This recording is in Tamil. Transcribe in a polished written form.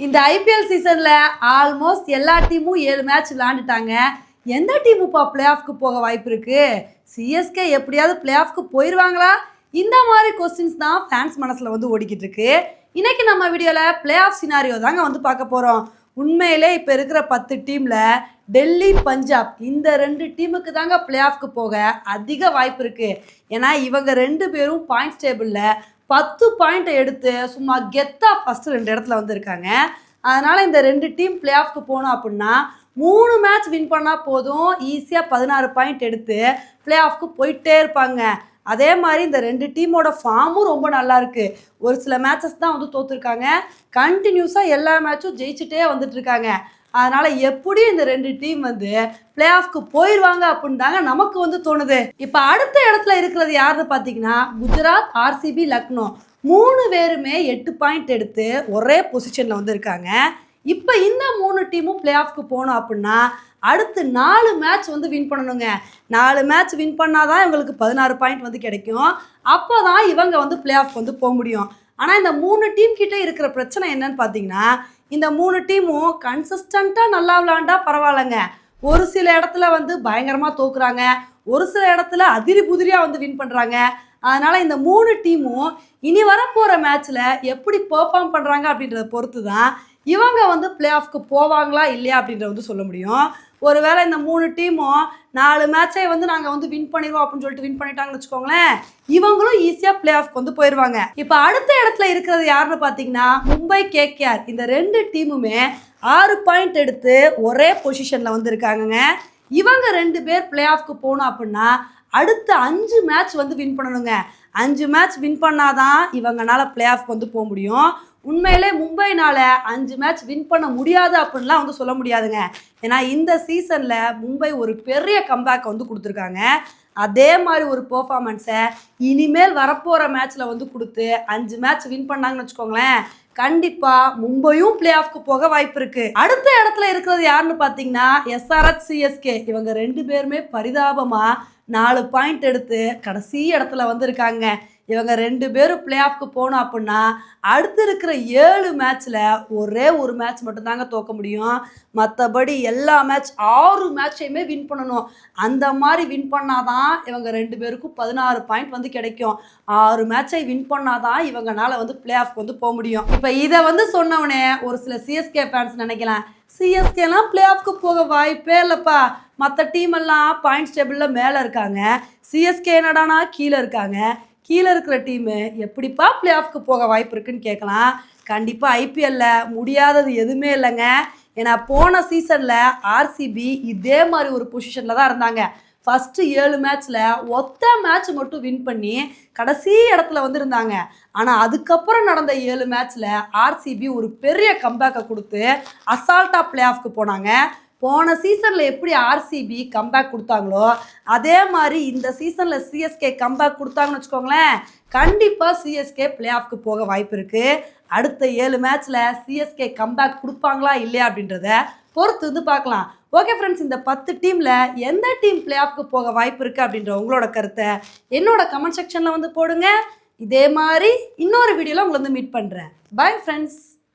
இந்த ஐபிஎல் சீசன்ல ஆல்மோஸ்ட் எல்லா டீமும் 7 மேட்ச் விளையாண்டுட்டாங்க. எந்த டீமுப்பா பிளே ஆஃப்க்கு போக வாய்ப்பு இருக்கு? சிஎஸ்கே எப்படியாவது பிளே ஆஃப்க்கு போயிடுவாங்களா? இந்த மாதிரி கொஸ்டின்ஸ் தான் ஃபேன்ஸ் மனசில் ஓடிக்கிட்டு இருக்கு. இன்னைக்கு நம்ம வீடியோவில் பிளே ஆஃப் சினாரியோ தாங்க பார்க்க போகிறோம். உண்மையிலே இப்போ இருக்கிற 10 டீமில் டெல்லி, பஞ்சாப் இந்த 2 டீமுக்கு தாங்க பிளே ஆஃப்க்கு போக அதிக வாய்ப்பு இருக்குது. ஏன்னா இவங்க 2 பேரும் பாயிண்ட்ஸ் டேபிளில் 10 பாயிண்ட் எடுத்து சும்மா கெத்தா ஃபஸ்ட்டு 2 இடத்துல வந்திருக்காங்க. அதனால் இந்த 2 டீம் பிளே ஆஃப்க்கு போனோம் அப்படின்னா 3 மேட்ச் வின் பண்ணால் போதும், ஈஸியாக 16 பாயிண்ட் எடுத்து பிளே ஆஃப்க்கு போயிட்டே இருப்பாங்க. அதே மாதிரி இந்த 2 டீமோட ஃபார்மும் ரொம்ப நல்லா இருக்குது. ஒரு சில மேட்சஸ் தான் தோற்றுருக்காங்க, கண்டினியூஸாக எல்லா மேட்சும் ஜெயிச்சுட்டே வந்துட்டுருக்காங்க. அதனால் எப்படியும் இந்த 2 டீம் பிளே ஆஃப்க்கு போயிடுவாங்க அப்படின்னு தாங்க நமக்கு தோணுது. இப்போ அடுத்த இடத்துல இருக்கிறது யாருன்னு பார்த்தீங்கன்னா குஜராத், ஆர்சிபி, லக்னோ 3 பேருமே 8 பாயிண்ட் எடுத்து ஒரே பொசிஷனில் இருக்காங்க. இப்போ இந்த 3 டீமும் பிளே ஆஃப்க்கு போனோம் அப்படின்னா அடுத்து 4 மேட்ச் வின் பண்ணணுங்க. 4 மேட்ச் வின் பண்ணாதான் இவங்களுக்கு 16 பாயிண்ட் கிடைக்கும். அப்போ தான் இவங்க பிளே ஆஃப் போக முடியும். ஆனால் இந்த 3 டீம் கிட்டே இருக்கிற பிரச்சனை என்னன்னு பார்த்தீங்கன்னா இந்த 3 டீமும் கன்சிஸ்டண்ட்டாக நல்லா விளாண்டா பரவாயில்லைங்க. ஒரு சில இடத்துல பயங்கரமாக தோக்குறாங்க, ஒரு சில இடத்துல அதிரி புதிரியாக வின் பண்ணுறாங்க. அதனால் இந்த 3 டீமும் இனி வரப்போகிற மேட்ச்சில் எப்படி பெர்ஃபார்ம் பண்ணுறாங்க அப்படின்றத பொறுத்து தான் இவங்க பிளே ஆஃப்க்கு போவாங்களா இல்லையா அப்படின்றத சொல்ல முடியும். ஒருவேளை இந்த 3 டீமும் 4 மேட்சை நாங்கள் வின் பண்ணிடுவோம் அப்படின்னு சொல்லிட்டு வின் பண்ணிட்டாங்கன்னு வச்சுக்கோங்களேன், இவங்களும் ஈஸியாக பிளே ஆஃப்க்கு போயிடுவாங்க. இப்போ அடுத்த இடத்துல இருக்கிறது யாருன்னு பார்த்தீங்கன்னா மும்பை, கேகேஆர் இந்த 2 டீமுமே 6 பாயிண்ட் எடுத்து ஒரே பொசிஷனில் இருக்காங்கங்க. இவங்க 2 பேர் பிளே ஆஃப்க்கு போகணும் அப்படின்னா அடுத்த 5 மேட்ச் வின் பண்ணணுங்க. 5 மேட்ச் வின் பண்ணாதான் இவங்கனால பிளே ஆஃப் போக முடியும். உண்மையிலே மும்பைனால் 5 மேட்ச் வின் பண்ண முடியாது அப்படின்லாம் சொல்ல முடியாதுங்க. ஏன்னா இந்த சீசனில் மும்பை ஒரு பெரிய கம்பேக் கொடுத்துருக்காங்க. அதே மாதிரி ஒரு பெர்ஃபார்மன்ஸை இனிமேல் வரப்போகிற மேட்ச்சில் கொடுத்து 5 மேட்ச் வின் பண்ணாங்கன்னு வச்சுக்கோங்களேன், கண்டிப்பாக மும்பையும் பிளே ஆஃப்க்கு போக வாய்ப்பு இருக்குது. அடுத்த இடத்துல இருக்கிறது யாருன்னு பார்த்தீங்கன்னா எஸ்ஆர்ஹெச், சிஎஸ்கே இவங்க 2 பேருமே பரிதாபமாக 4 பாயிண்ட் எடுத்து கடைசி இடத்துல இருக்காங்க. இவங்க 2 பேரும் பிளே ஆஃப்க்கு போனோம் அப்படின்னா அடுத்து இருக்கிற 7 மேட்ச்சில் ஒரே ஒரு மேட்ச் மட்டும்தாங்க தோக்க முடியும். மற்றபடி எல்லா மேட்ச் 6 மேட்சையுமே வின் பண்ணணும். அந்த மாதிரி வின் பண்ணாதான் இவங்க 2 பேருக்கும் 16 பாயிண்ட் கிடைக்கும். 6 மேட்சை வின் பண்ணாதான் இவங்கனால பிளே ஆஃப் போக முடியும். இப்போ இதை சொன்னவனே ஒரு சில சிஎஸ்கே ஃபேன்ஸ் நினைக்கலாம், சிஎஸ்கேலாம் பிளே ஆஃப்க்கு போக வாய்ப்பே இல்லைப்பா, மற்ற டீம் எல்லாம் பாயிண்ட்ஸ் டேபிளில் மேலே இருக்காங்க, சிஎஸ்கே என்னடானா கீழே இருக்காங்க, கீழே இருக்கிற டீமு எப்படிப்பா பிளே ஆஃப்க்கு போக வாய்ப்பு இருக்குன்னு கேட்கலாம். கண்டிப்பாக ஐபிஎல்லில் முடியாதது எதுவுமே இல்லைங்க. ஏன்னா போன சீசனில் ஆர்சிபி இதே மாதிரி ஒரு பொசிஷனில் தான் இருந்தாங்க. ஃபஸ்ட்டு 7 மேட்ச்சில் ஒத்த மேட்ச் மட்டும் வின் பண்ணி கடைசி இடத்துல இருந்தாங்க. ஆனால் அதுக்கப்புறம் நடந்த 7 மேட்ச்சில் ஆர்சிபி ஒரு பெரிய கம்பேக்கை கொடுத்து அசால்ட்டாக பிளே ஆஃப்க்கு போனாங்க. போன சீசனில் எப்படி ஆர்சிபி கம்பேக் கொடுத்தாங்களோ அதே மாதிரி இந்த சீசனில் சிஎஸ்கே கம்பேக் கொடுத்தாங்கன்னு வச்சுக்கோங்களேன், கண்டிப்பாக சிஎஸ்கே பிளே ஆஃப்க்கு போக வாய்ப்பு இருக்குது. அடுத்த 7 மேட்ச்சில் சிஎஸ்கே கம்பேக் கொடுப்பாங்களா இல்லையா அப்படின்றத பொறுத்து பார்க்கலாம். ஓகே ஃப்ரெண்ட்ஸ், இந்த 10 டீமில் எந்த டீம் பிளே ஆஃப்க்கு போக வாய்ப்பு இருக்குது அப்படின்ற உங்களோட கருத்தை என்னோட கமெண்ட் செக்ஷனில் போடுங்க. இதே மாதிரி இன்னொரு வீடியோவில் உங்களை மீட் பண்ணுறேன். Bye friends.